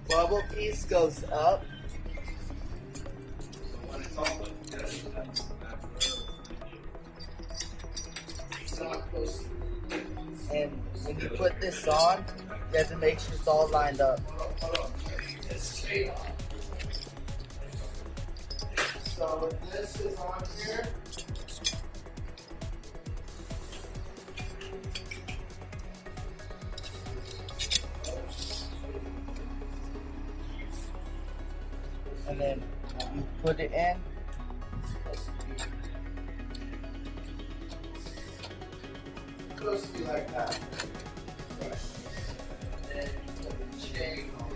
bubble piece goes up. And when you put this on, you have to make sure it's all lined up. So when this is on here, and then you put it in. It's supposed to be like that. And then you put the chain on.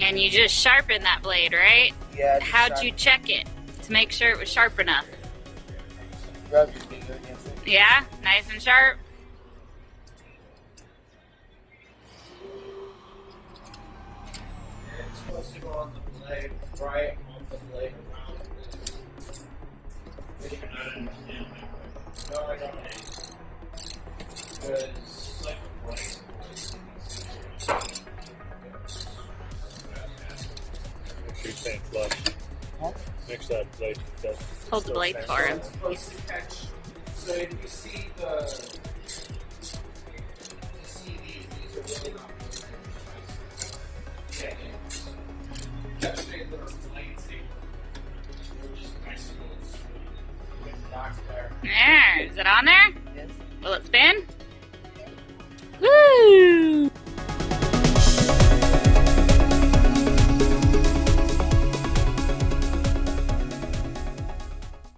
And you just sharpen that blade, right? Yeah. How'd you check it to make sure it was sharp enough? Rub your finger against it. Yeah, nice and sharp. It's supposed to go on the blade, right on the blade around it. You're not understanding that. No, I don't. Because, like a blade. Make sure you're staying flush. Huh? Mix that blade. Hold the blade for him. It's supposed to catch. So if you see these are really not good. Yesterday there were blades they were just nice and knocked there. There, is it on there? Yes. Will it spin? Woo!